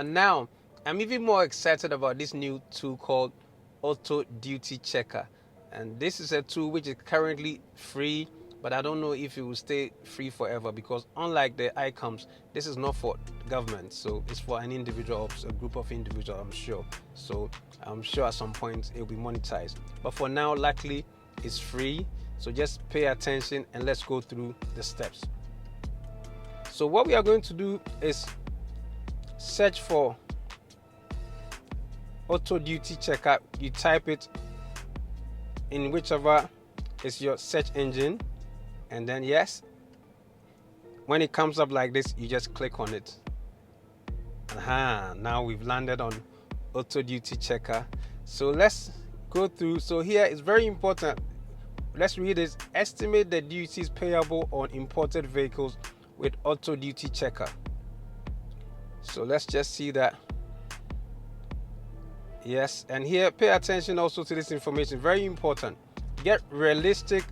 And now, I'm even more excited about this new tool called Auto Duty Checker. And this is a tool which is currently free, but I don't know if it will stay free forever, because unlike the ICOMs, this is not for government. So it's for an individual, a group of individuals, I'm sure. So I'm sure at some point it will be monetized. But for now, luckily, it's free. So just pay attention and let's go through the steps. So what we are going to do is search for Auto Duty Checker. You type it in whichever is your search engine, and then yes, when it comes up like this, you just click on it. Now we've landed on Auto Duty Checker. So let's go through. So here is very important. Let's read this. Estimate the duties payable on imported vehicles with Auto Duty Checker. So let's just see that. Yes, and here pay attention also to this information, very important. Get realistic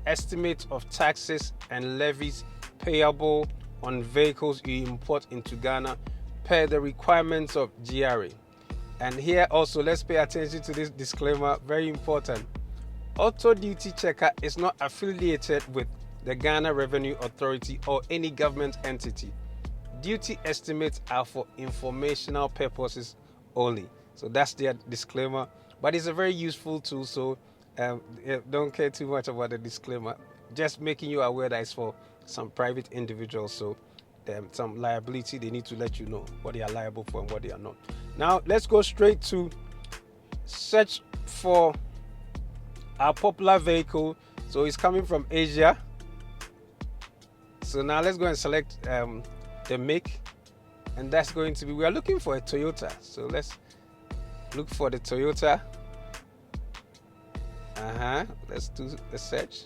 estimates of taxes and levies payable on vehicles you import into Ghana per the requirements of GRA. And here also let's pay attention to this disclaimer, very important. Auto Duty Checker is not affiliated with the Ghana Revenue Authority or any government entity. Duty estimates are for informational purposes only. So that's the disclaimer, but it's a very useful tool. So don't care too much about the disclaimer. Just making you aware that it's for some private individuals. So some liability, they need to let you know what they are liable for and what they are not. Now let's go straight to search for our popular vehicle. So it's coming from Asia. So now let's go and select the make, and that's going to be, we are looking for a Toyota. So let's look for the Toyota. Let's do the search.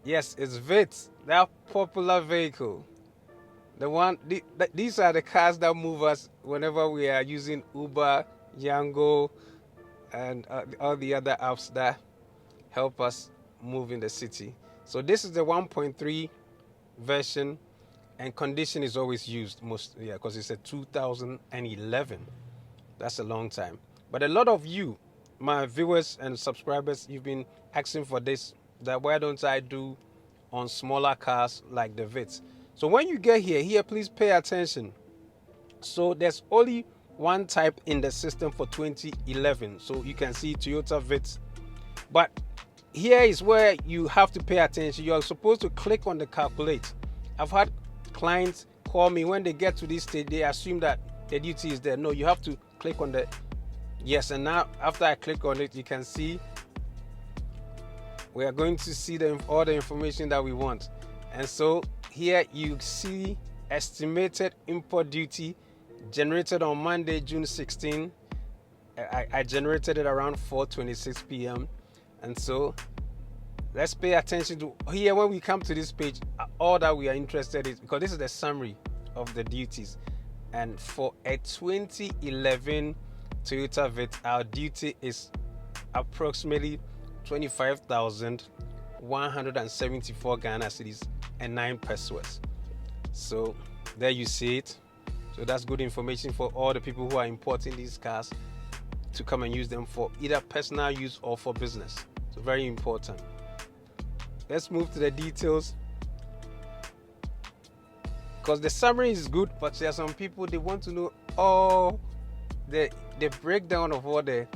Yes, it's Vitz, that popular vehicle. The one, these are the cars that move us whenever we are using Uber, Yango, and all the other apps that help us move in the city. So this is the 1.3 version, and condition is always used most, because it's a 2011. That's a long time. But a lot of you, my viewers and subscribers, you've been asking for this, that why don't I do on smaller cars like the Vitz. So when you get here please pay attention. So there's only one type in the system for 2011. So you can see Toyota Vitz, but here is where you have to pay attention. You're supposed to click on the calculate. I've had clients call me, when they get to this stage, they assume that the duty is there. No, you have to click on the yes. And now after I click on it, you can see we are going to see all the information that we want. And so here you see estimated import duty generated on Monday, June 16. I generated it around 4:26 p.m. And so let's pay attention to here. When we come to this page, all that we are interested in, because this is the summary of the duties. And for a 2011 Toyota Vitz, our duty is approximately 25,174 Ghana cedis and 9 pesos. So there you see it. So that's good information for all the people who are importing these cars to come and use them for either personal use or for business. So very important. Let's move to the details, because the summary is good, but there are some people, they want to know all the breakdown of all the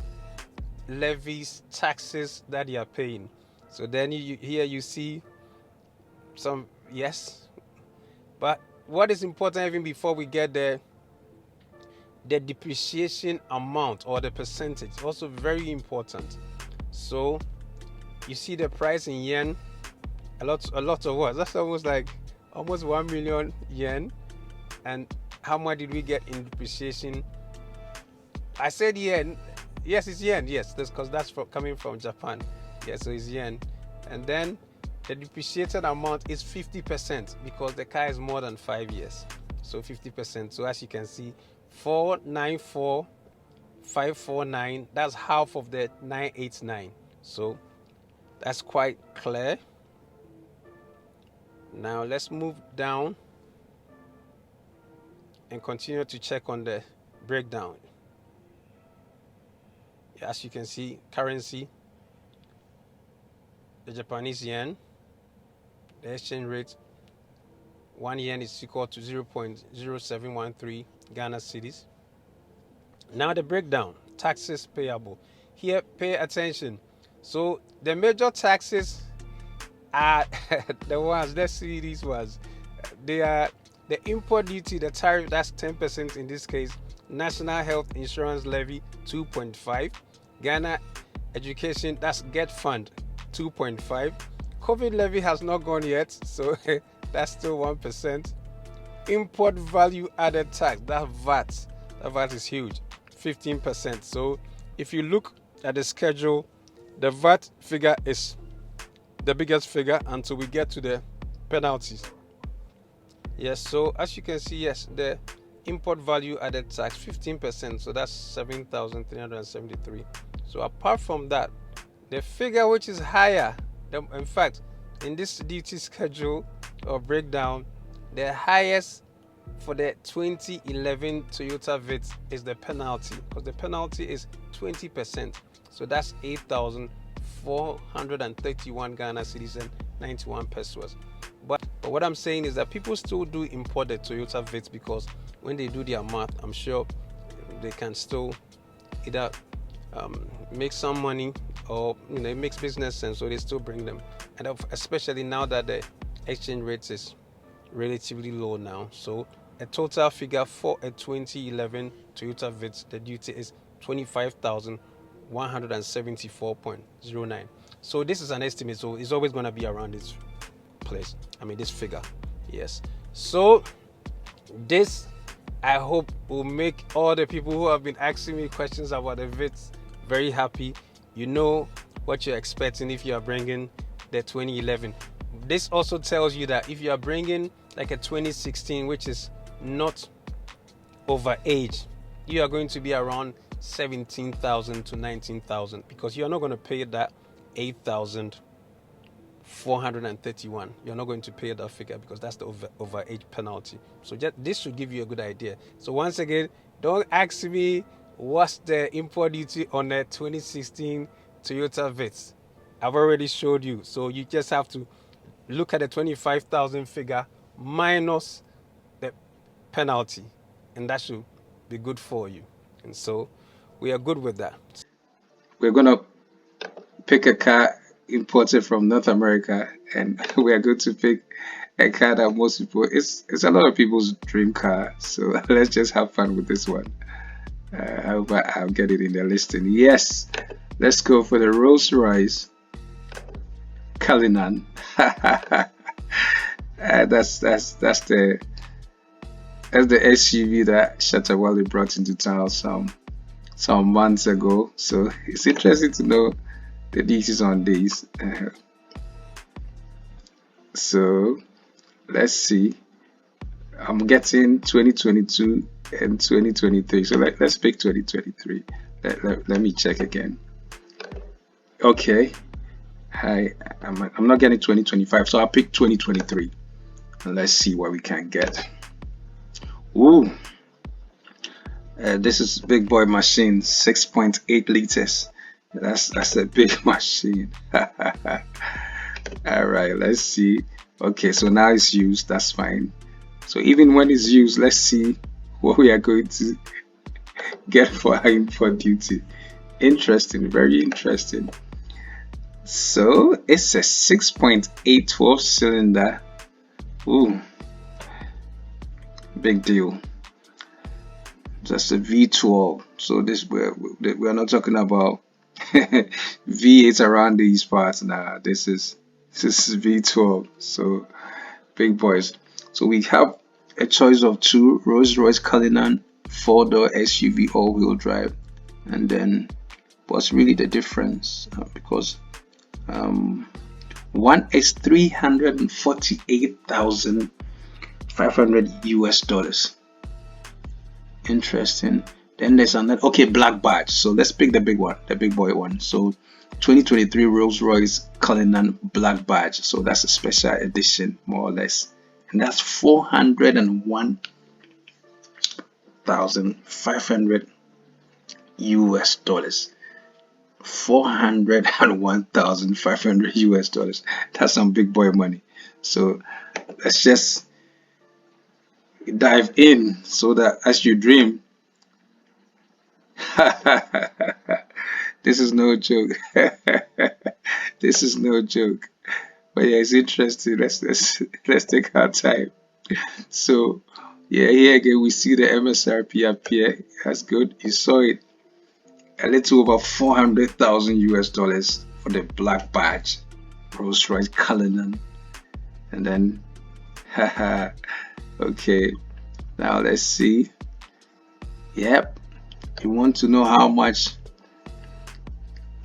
levies, taxes that you are paying. So then here you see some, yes, but what is important even before we get there, the depreciation amount or the percentage, also very important. So you see the price in yen, a lot of what? That's almost 1 million yen. And how much did we get in depreciation? I said yen. Yes, it's yen. Yes, because that's coming from Japan. Yes, so it's yen. And then the depreciated amount is 50%, because the car is more than 5 years. So 50%. So as you can see, 494,549. That's half of the 989. So that's quite clear. Now let's move down. and continue to check on the breakdown. As you can see, currency, the Japanese yen, the exchange rate, 1 yen is equal to 0.0713 Ghana cedis. Now the breakdown, taxes payable. Here, pay attention. So the major taxes are the ones, let's see these ones. They are the import duty, the tariff, that's 10% in this case. National Health Insurance Levy, 2.5. Ghana Education, that's Get Fund, 2.5. COVID levy has not gone yet, so that's still 1%. Import value added tax, that VAT is huge, 15%. So if you look at the schedule, the VAT figure is the biggest figure until we get to the penalties. Yes, so as you can see, yes, the import value added tax 15%, so that's 7,373. So apart from that, the figure which is higher, in fact, in this duty schedule or breakdown, the highest for the 2011 Toyota Vitz is the penalty, because the penalty is 20%. So that's 8,431 Ghana cedis and 91 pesos. But what I'm saying is that people still do import the Toyota Vitz, because when they do their math, I'm sure they can still either make some money, or it makes business sense, so they still bring them. And especially now that the exchange rate is relatively low now, so a total figure for a 2011 Toyota Vitz, the duty is 25,174.09. So this is an estimate, so it's always going to be around this place, this figure. Yes, so this, I hope, will make all the people who have been asking me questions about the Vitz very happy. You know what you're expecting if you are bringing the 2011. This also tells you that if you are bringing like a 2016, which is not over age, you are going to be around 17,000 to 19,000, because you're not going to pay that 8,431. You're not going to pay that figure, because that's the over age penalty. So this should give you a good idea. So once again, don't ask me what's the import duty on the 2016 Toyota Vitz. I've already showed you. So you just have to look at the 25,000 figure minus the penalty, and that should be good for you. And so we are good with that. We're gonna pick a car imported from North America, and we are going to pick a car that most people, it's a lot of people's dream car. So let's just have fun with this one. I hope I'll get it in the listing. Yes, let's go for the Rolls-Royce Cullinan. That's the SUV that Shatawale brought into town some months ago. So it's interesting to know the details on these. So let's see. I'm getting 2022 and 2023. So let's pick 2023. Let me check again. Okay. Hi, I'm not getting 2025, so I'll pick 2023. And let's see what we can get. Ooh. This is big boy machine, 6.8 liters. That's a big machine. All right, let's see. Okay, so now it's used. That's fine. So even when it's used, let's see what we are going to get for our import duty. Interesting, very interesting. So it's a 6.8 12-cylinder. Ooh, big deal. Just a V12. So this we're not talking about V8 around these parts. Nah, this is V12. So big boys. So we have a choice of two Rolls-Royce Cullinan 4-door SUV all-wheel drive, and then what's really the difference? Because one is $348,500 US. Interesting. Then there's another, okay, black badge. So let's pick the big one, the big boy one. So 2023 Rolls-Royce Cullinan black badge. So that's a special edition, more or less, and that's 401 $401,500 US. $401,500 US. That's some big boy money. So let's just dive in so that as you dream, this is no joke. This is no joke. But yeah, it's interesting. Let's take our time. So yeah, here again we see the MSRP appear. That's good. You saw it a little over 400,000 US for the black badge, Rolls-Royce Cullinan, and then haha. Okay, now let's see. Yep, you want to know how much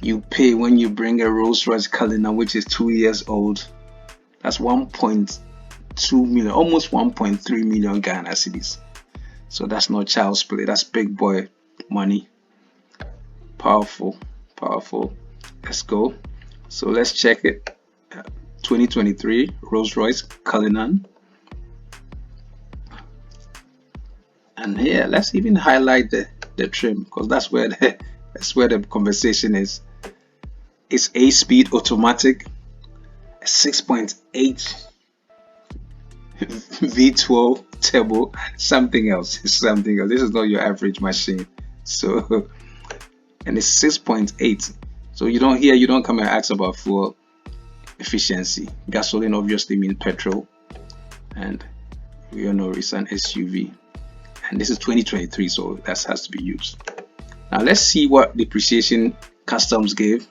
you pay when you bring a Rolls-Royce Cullinan, which is 2 years old. That's 1.2 million, almost 1.3 million Ghana cedis. So that's not child's play. That's big boy money. Powerful. Let's go. So let's check it. 2023 Rolls-Royce Cullinan. And here, let's even highlight the trim, because that's where the conversation is. It's 8-speed automatic, 6.8 V12 turbo, something else. This is not your average machine. So, and it's 6.8. So you don't come and ask about fuel efficiency. Gasoline obviously means petrol, and we all know it's an SUV. And this is 2023, so that has to be used. Now let's see what depreciation customs gave.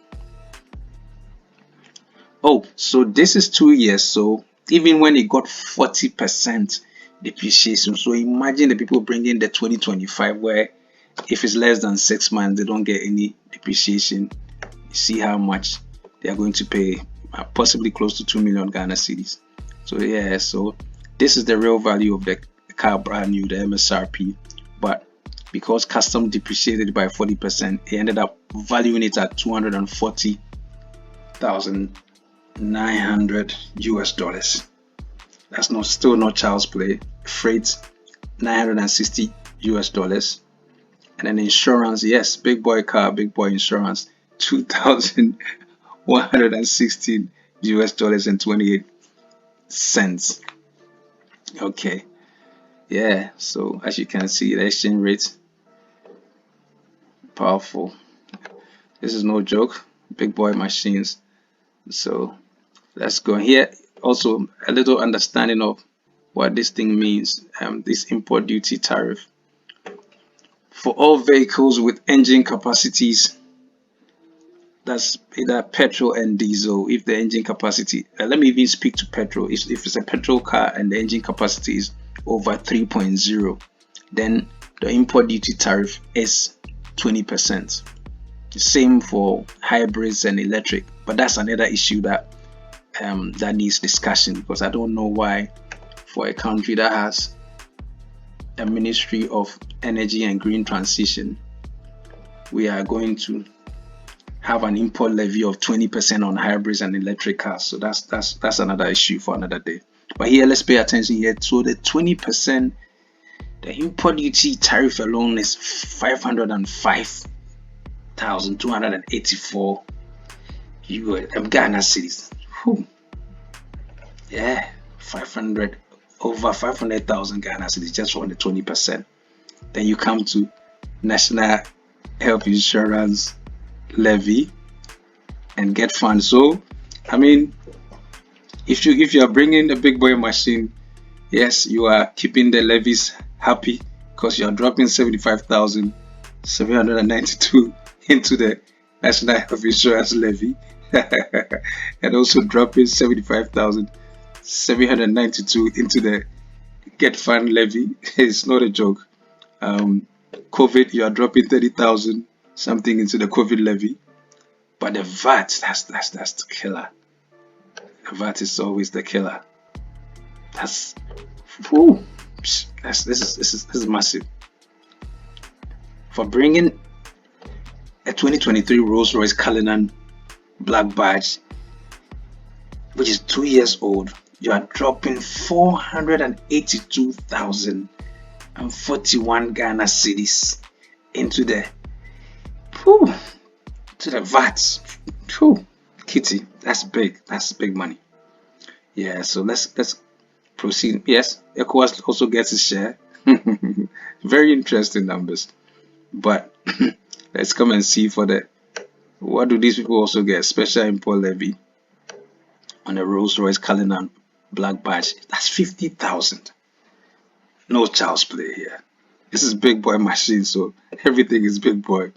Oh, so this is 2 years, so even when it got 40% depreciation, so imagine the people bringing the 2025 where if it's less than 6 months they don't get any depreciation. You see how much they are going to pay, possibly close to 2 million Ghana cedis. So yeah, so this is the real value of the car, brand new, the MSRP, but because custom depreciated by 40%, it ended up valuing it at $240,900 US. That's still not child's play. Freight $960 US, and then insurance, yes, big boy car, big boy insurance, $2,116 US and 28 cents. Okay, yeah. So as you can see, the exchange rate, powerful. This is no joke. Big boy machines. So let's go here. Also, a little understanding of what this thing means. This import duty tariff for all vehicles with engine capacities. That's either petrol and diesel. If the engine capacity, let me even speak to petrol. If it's a petrol car and the engine capacity is over 3.0, then the import duty tariff is 20%. Same for hybrids and electric, but that's another issue that needs discussion, because I don't know why for a country that has a Ministry of Energy and Green Transition, we are going to have an import levy of 20% on hybrids and electric cars. So that's another issue for another day. But here, let's pay attention here. So the 20%, the import duty tariff alone is 505,284 Ghana cedis. Yeah, over 500,000 Ghana cedis just on the 20%. Then you come to National Health Insurance levy and get funds. So I mean, if you are bringing a big boy machine, yes, you are keeping the levies happy because you are dropping 75,792 into the National Health Insurance levy and also dropping 75,792 into the get fund levy. It's not a joke. COVID, you are dropping 30,000 something into the COVID levy, but the VAT, that's the killer. The VAT is always the killer. This is massive. For bringing a 2023 Rolls-Royce Cullinan black badge, which is 2 years old, you are dropping 482,000 41 Ghana cedis into the whew, to the VATs. Whew, Kitty, that's big. That's big money. Yeah, so let's proceed. Yes, ECOWAS also gets its share. Very interesting numbers. But let's come and see for the what do these people also get? Special import levy on a Rolls-Royce Cullinan black badge. That's 50,000. No child's play here. This is big boy machine, so everything is big boy.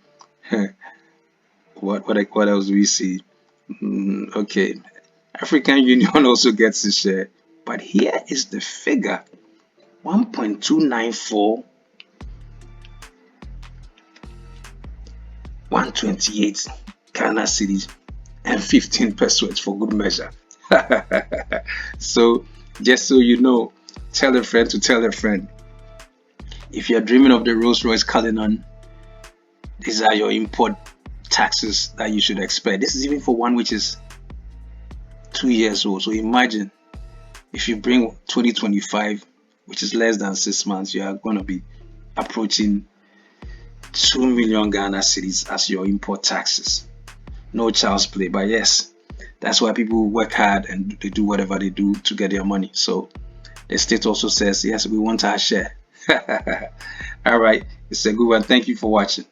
What else do we see? Okay, African Union also gets its share, but here is the figure: 1.294, 128 Ghana cedis, and 15 pesos for good measure. So, just so you know, tell a friend to tell a friend. If you're dreaming of the Rolls-Royce Cullinan, these are your import taxes that you should expect. This is even for one which is 2 years old. So imagine if you bring 2025, which is less than 6 months, you are going to be approaching 2 million Ghana cedis as your import taxes. No child's play, but yes, that's why people work hard and they do whatever they do to get their money. So the state also says, yes, we want our share. All right, it's a good one. Thank you for watching.